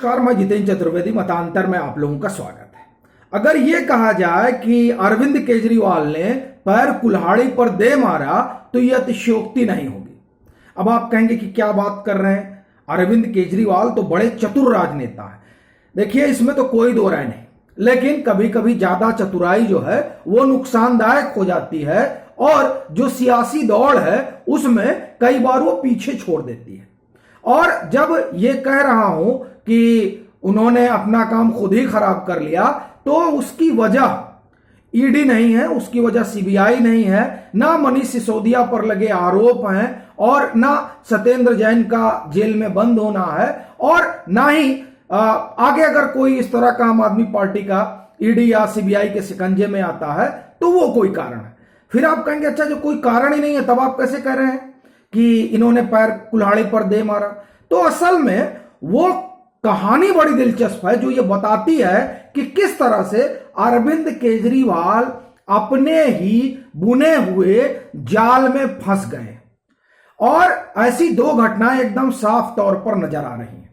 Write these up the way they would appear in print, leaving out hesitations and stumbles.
नमस्कार, मैं जितेंद्र चतुर्वेदी। मतांतर में आप लोगों का स्वागत है। अगर यह कहा जाए कि अरविंद केजरीवाल ने पैर कुल्हाड़ी पर दे मारा तो यह अतिशयोक्ति नहीं होगी। अब आप कहेंगे कि क्या बात कर रहे हैं, अरविंद केजरीवाल तो बड़े चतुर राजनेता हैं। देखिए, इसमें तो कोई दो राय नहीं, लेकिन कभी कभी ज्यादा चतुराई जो है वो नुकसानदायक हो जाती है और जो सियासी दौड़ है उसमें कई बार वो पीछे छोड़ देती है। और जब ये कह रहा हूं कि उन्होंने अपना काम खुद ही खराब कर लिया, तो उसकी वजह ईडी नहीं है, उसकी वजह सीबीआई नहीं है, ना मनीष सिसोदिया पर लगे आरोप हैं और ना सत्येंद्र जैन का जेल में बंद होना है, और ना ही आगे अगर कोई इस तरह का आम आदमी पार्टी का ईडी या सीबीआई के शिकंजे में आता है तो वो कोई कारण है। फिर आप कहेंगे अच्छा, जो कोई कारण ही नहीं है तब आप कैसे कह रहे हैं कि इन्होंने पैर कुल्हाड़ी पर दे मारा? तो असल में वो कहानी बड़ी दिलचस्प है जो ये बताती है कि किस तरह से अरविंद केजरीवाल अपने ही बुने हुए जाल में फंस गए। और ऐसी दो घटनाएं एकदम साफ तौर पर नजर आ रही हैं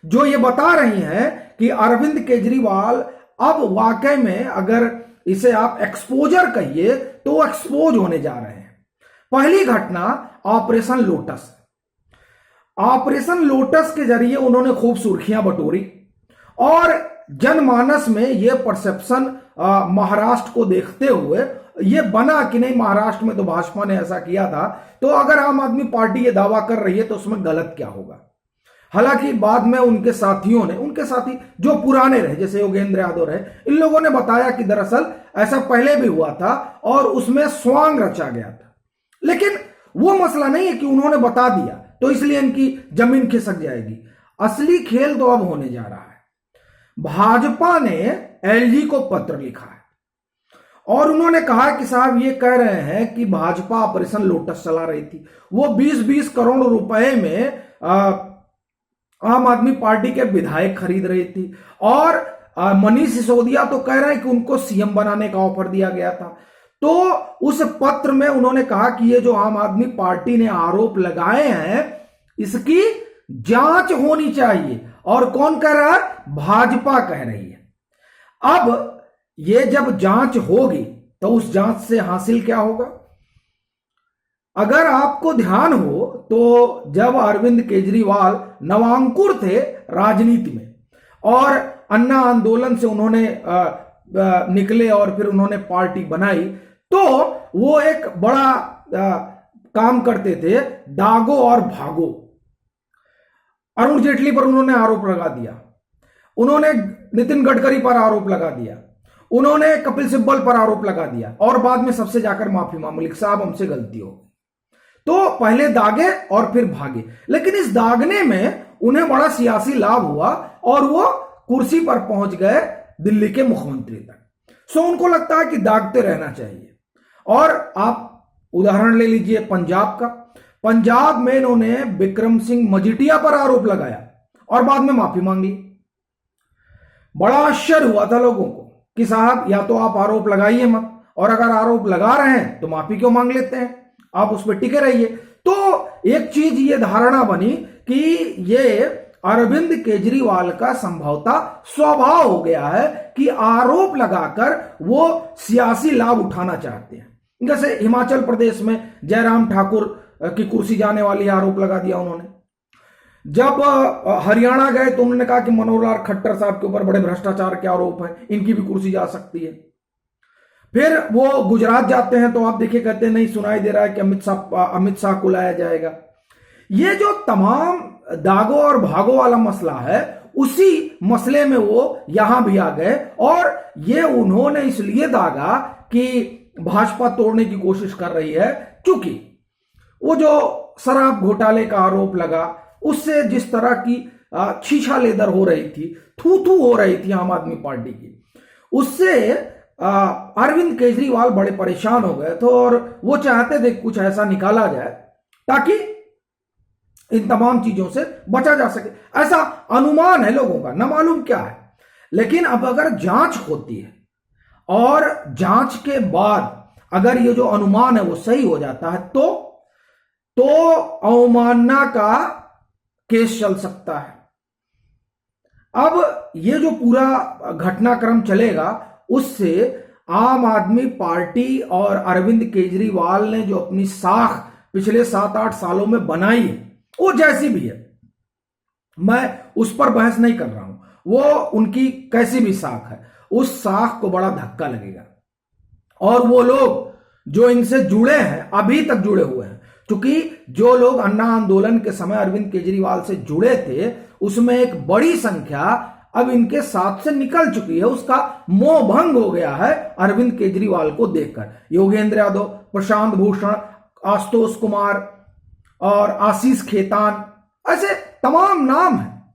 जो ये बता रही हैं कि अरविंद केजरीवाल अब वाकई में, अगर इसे आप एक्सपोजर कहिए, तो वो एक्सपोज होने जा रहे हैं। पहली घटना ऑपरेशन लोटस। ऑपरेशन लोटस के जरिए उन्होंने खूब सुर्खियां बटोरी और जनमानस में यह परसेप्शन महाराष्ट्र को देखते हुए यह बना कि नहीं, महाराष्ट्र में तो भाजपा ने ऐसा किया था, तो अगर आम आदमी पार्टी ये दावा कर रही है तो उसमें गलत क्या होगा। हालांकि बाद में उनके साथी जो पुराने रहे, जैसे योगेंद्र यादव रहे, इन लोगों ने बताया कि दरअसल ऐसा पहले भी हुआ था और उसमें स्वांग रचा गया था। लेकिन वो मसला नहीं है कि उन्होंने बता दिया तो इसलिए इनकी जमीन खिसक जाएगी। असली खेल तो अब होने जा रहा है। भाजपा ने एलजी को पत्र लिखा है और उन्होंने कहा कि साहब ये कह रहे हैं कि भाजपा ऑपरेशन लोटस चला रही थी, वो 20-20 करोड़ रुपए में आम आदमी पार्टी के विधायक खरीद रही थी, और मनीष सिसोदिया तो कह रहे हैं कि उनको सीएम बनाने का ऑफर दिया गया था। तो उस पत्र में उन्होंने कहा कि ये जो आम आदमी पार्टी ने आरोप लगाए हैं इसकी जांच होनी चाहिए। और कौन कह रहा है? भाजपा कह रही है। अब ये जब जांच होगी तो उस जांच से हासिल क्या होगा? अगर आपको ध्यान हो तो जब अरविंद केजरीवाल नवांकुर थे राजनीति में और अन्ना आंदोलन से उन्होंने निकले और फिर उन्होंने पार्टी बनाई, तो वो एक बड़ा काम करते थे, दागो और भागो। अरुण जेटली पर उन्होंने आरोप लगा दिया, उन्होंने नितिन गडकरी पर आरोप लगा दिया, उन्होंने कपिल सिब्बल पर आरोप लगा दिया और बाद में सबसे जाकर माफी मांग ली, साहब हमसे गलती हो गई। तो पहले दागे और फिर भागे, लेकिन इस दागने में उन्हें बड़ा सियासी लाभ हुआ और वो कुर्सी पर पहुंच गए, दिल्ली के मुख्यमंत्री तक। सो उनको लगता है कि दागते रहना चाहिए। और आप उदाहरण ले लीजिए पंजाब का। पंजाब में इन्होंने बिक्रम सिंह मजीठिया पर आरोप लगाया और बाद में माफी मांग ली। बड़ा आश्चर्य हुआ था लोगों को कि साहब या तो आप आरोप लगाइए मत, और अगर आरोप लगा रहे हैं तो माफी क्यों मांग लेते हैं, आप उस पर टिके रहिए। तो एक चीज ये धारणा बनी कि ये अरविंद केजरीवाल का संभवतः स्वभाव हो गया है कि आरोप लगाकर वो सियासी लाभ उठाना चाहते हैं। जैसे हिमाचल प्रदेश में जयराम ठाकुर की कुर्सी जाने वाली आरोप लगा दिया उन्होंने। जब हरियाणा गए तो उन्होंने कहा कि मनोहर लाल खट्टर साहब के ऊपर बड़े भ्रष्टाचार के आरोप हैं, इनकी भी कुर्सी जा सकती है। फिर वो गुजरात जाते हैं तो आप देखिए, कहते हैं नहीं, सुनाई दे रहा है कि अमित शाह को लाया जाएगा। ये जो तमाम दागो और भागो वाला मसला है, उसी मसले में वो यहां भी आ गए। और ये उन्होंने इसलिए दागा कि भाजपा तोड़ने की कोशिश कर रही है, क्योंकि वो जो शराब घोटाले का आरोप लगा, उससे जिस तरह की छीछा लेदर हो रही थी, थू थू हो रही थी आम आदमी पार्टी की, उससे अरविंद केजरीवाल बड़े परेशान हो गए थे और वो चाहते थे कुछ ऐसा निकाला जाए ताकि इन तमाम चीजों से बचा जा सके। ऐसा अनुमान है लोगों का, न मालूम क्या है। लेकिन अब अगर जांच होती है और जांच के बाद अगर ये जो अनुमान है वो सही हो जाता है तो अवमानना का केस चल सकता है। अब ये जो पूरा घटनाक्रम चलेगा उससे आम आदमी पार्टी और अरविंद केजरीवाल ने जो अपनी साख पिछले 7-8 सालों में बनाई है, वो जैसी भी है, मैं उस पर बहस नहीं कर रहा हूं, वो उनकी कैसी भी साख है, उस साख को बड़ा धक्का लगेगा। और वो लोग जो इनसे जुड़े हैं, अभी तक जुड़े हुए हैं, क्योंकि जो लोग अन्ना आंदोलन के समय अरविंद केजरीवाल से जुड़े थे उसमें एक बड़ी संख्या अब इनके साथ से निकल चुकी है, उसका मोह भंग हो गया है अरविंद केजरीवाल को देखकर। योगेंद्र यादव, प्रशांत भूषण, आशुतोष कुमार और आशीष खेतान, ऐसे तमाम नाम हैं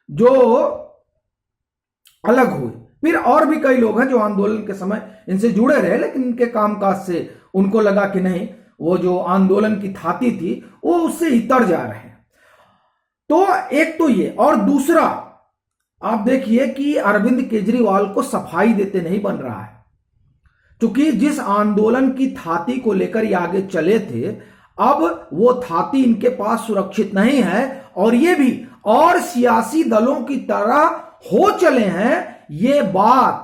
जो अलग हुए। फिर और भी कई लोग हैं जो आंदोलन के समय इनसे जुड़े रहे, लेकिन इनके कामकाज से उनको लगा कि नहीं, वो जो आंदोलन की थाती थी वो उससे इतर जा रहे हैं। तो एक तो ये, और दूसरा आप देखिए कि अरविंद केजरीवाल को सफाई देते नहीं बन रहा है, क्योंकि जिस आंदोलन की थाती को लेकर ये आगे चले थे, अब वो थाती इनके पास सुरक्षित नहीं है और ये भी और सियासी दलों की तरह हो चले हैं। ये बात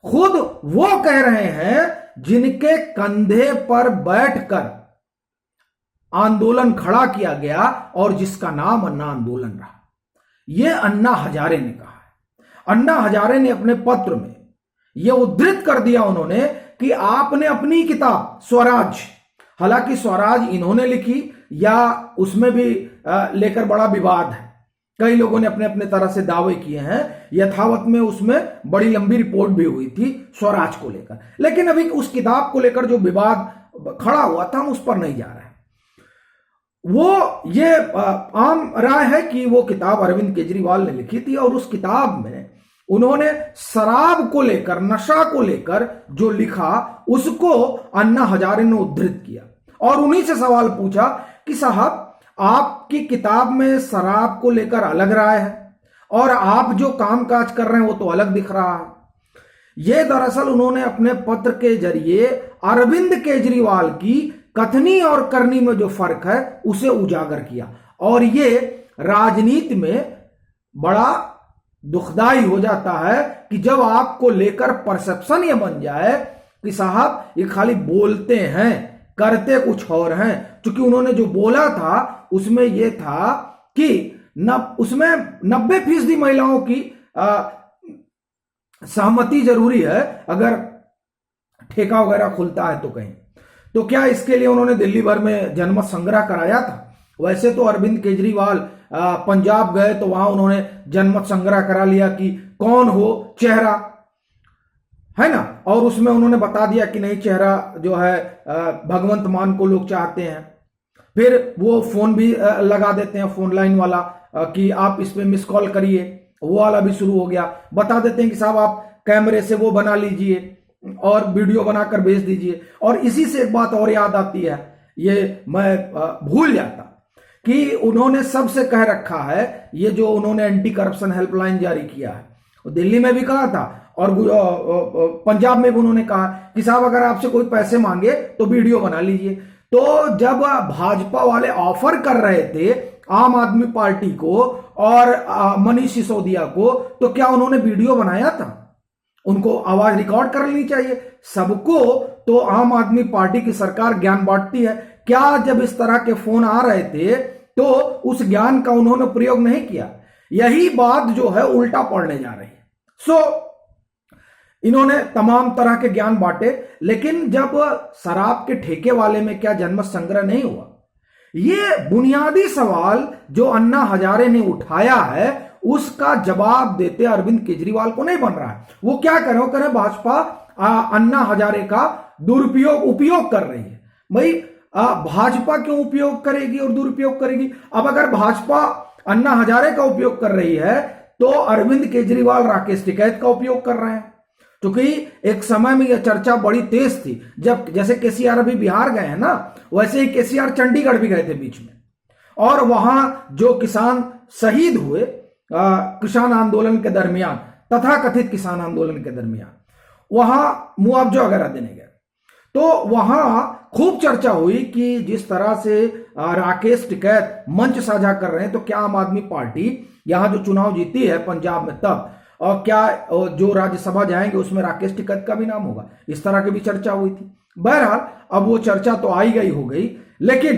खुद वो कह रहे हैं जिनके कंधे पर बैठकर आंदोलन खड़ा किया गया और जिसका नाम अन्ना आंदोलन रहा। यह अन्ना हजारे ने कहा है। अन्ना हजारे ने अपने पत्र में यह उद्धृत कर दिया उन्होंने कि आपने अपनी किताब स्वराज, हालांकि स्वराज इन्होंने लिखी या उसमें भी लेकर बड़ा विवाद है, कई लोगों ने अपने अपने तरह से दावे किए हैं, यथावत में उसमें बड़ी लंबी रिपोर्ट भी हुई थी स्वराज को लेकर, लेकिन अभी उस किताब को लेकर जो विवाद खड़ा हुआ था हम उस पर नहीं जा रहे हैं। वो ये आम राय है कि वो किताब अरविंद केजरीवाल ने लिखी थी और उस किताब में उन्होंने शराब को लेकर, नशा को लेकर जो लिखा उसको अन्ना हजारे ने उद्धृत किया और उन्हीं से सवाल पूछा कि साहब आपकी किताब में शराब को लेकर अलग राय है और आप जो कामकाज कर रहे हैं वो तो अलग दिख रहा है। ये दरअसल उन्होंने अपने पत्र के जरिए अरविंद केजरीवाल की कथनी और करनी में जो फर्क है उसे उजागर किया और ये राजनीति में बड़ा दुखदाई हो जाता है कि जब आपको लेकर परसेप्शन ये बन जाए कि साहब ये खाली बोलते हैं करते कुछ और हैं। क्योंकि उन्होंने जो बोला था उसमें यह था कि उसमें 90% महिलाओं की सहमति जरूरी है अगर ठेका वगैरह खुलता है तो कहीं। तो क्या इसके लिए उन्होंने दिल्ली भर में जनमत संग्रह कराया था? वैसे तो अरविंद केजरीवाल पंजाब गए तो वहां उन्होंने जनमत संग्रह करा लिया कि कौन हो चेहरा, है ना, और उसमें उन्होंने बता दिया कि नहीं, चेहरा जो है भगवंत मान को लोग चाहते हैं। फिर वो फोन भी लगा देते हैं, फोन लाइन वाला, कि आप इस पे मिस कॉल करिए, वो वाला भी शुरू हो गया। बता देते हैं कि साहब आप कैमरे से वो बना लीजिए और वीडियो बनाकर भेज दीजिए। और इसी से एक बात और याद आती है, ये मैं भूल जाता कि उन्होंने सबसे कह रखा है, ये जो उन्होंने एंटी करप्शन हेल्पलाइन जारी किया है, दिल्ली में भी कहा था और पंजाब में भी उन्होंने कहा कि साहब अगर आपसे कोई पैसे मांगे तो वीडियो बना लीजिए। तो जब भाजपा वाले ऑफर कर रहे थे आम आदमी पार्टी को और मनीष सिसोदिया को, तो क्या उन्होंने वीडियो बनाया था? उनको आवाज रिकॉर्ड कर लेनी चाहिए। सबको तो आम आदमी पार्टी की सरकार ज्ञान बांटती है, क्या जब इस तरह के फोन आ रहे थे तो उस ज्ञान का उन्होंने प्रयोग नहीं किया? यही बात जो है उल्टा पड़ने जा रही है। इन्होंने तमाम तरह के ज्ञान बांटे, लेकिन जब शराब के ठेके वाले में क्या जनमत संग्रह नहीं हुआ? ये बुनियादी सवाल जो अन्ना हजारे ने उठाया है उसका जवाब देते अरविंद केजरीवाल को नहीं बन रहा है। वो क्या करें? वो करें भाजपा अन्ना हजारे का उपयोग कर रही है। भाई भाजपा क्यों उपयोग करेगी और दुरुपयोग करेगी? अब अगर भाजपा अन्ना हजारे का उपयोग कर रही है तो अरविंद केजरीवाल राकेश टिकैत का उपयोग कर रहे हैं। क्योंकि एक समय में यह चर्चा बड़ी तेज थी, जब जैसे केसीआर अभी बिहार गए हैं ना, वैसे ही केसीआर चंडीगढ़ भी गए थे बीच में, और वहां जो किसान शहीद हुए किसान आंदोलन के दरमियान, तथाकथित किसान आंदोलन के दरमियान, वहां मुआवजा वगैरह देने गए, तो वहां खूब चर्चा हुई कि जिस तरह से राकेश टिकैत मंच साझा कर रहे हैं, तो क्या आम आदमी पार्टी यहां जो चुनाव जीती है पंजाब में तब, और क्या जो राज्यसभा जाएंगे उसमें राकेश टिकैत का भी नाम होगा, इस तरह की भी चर्चा हुई थी। बहरहाल अब वो चर्चा तो आई गई हो गई, लेकिन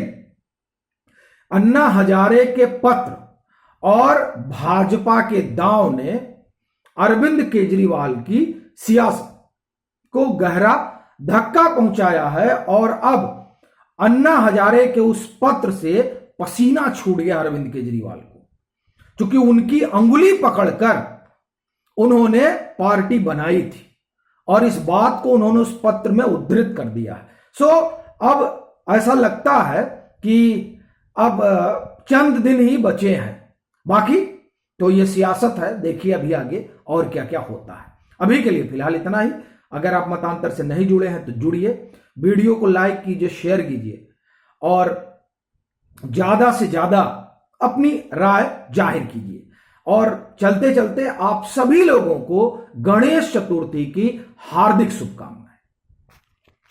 अन्ना हजारे के पत्र और भाजपा के दांव ने अरविंद केजरीवाल की सियासत को गहरा धक्का पहुंचाया है, और अब अन्ना हजारे के उस पत्र से पसीना छूट गया अरविंद केजरीवाल को, क्योंकि उनकी अंगुली पकड़कर उन्होंने पार्टी बनाई थी और इस बात को उन्होंने उस पत्र में उद्धृत कर दिया है। सो अब ऐसा लगता है कि अब चंद दिन ही बचे हैं, बाकी तो ये सियासत है, देखिए अभी आगे और क्या क्या होता है। अभी के लिए फिलहाल इतना ही। अगर आप मतांतर से नहीं जुड़े हैं तो जुड़िए, वीडियो को लाइक कीजिए, शेयर कीजिए और ज्यादा से ज्यादा अपनी राय जाहिर कीजिए। और चलते चलते आप सभी लोगों को गणेश चतुर्थी की हार्दिक शुभकामनाएं।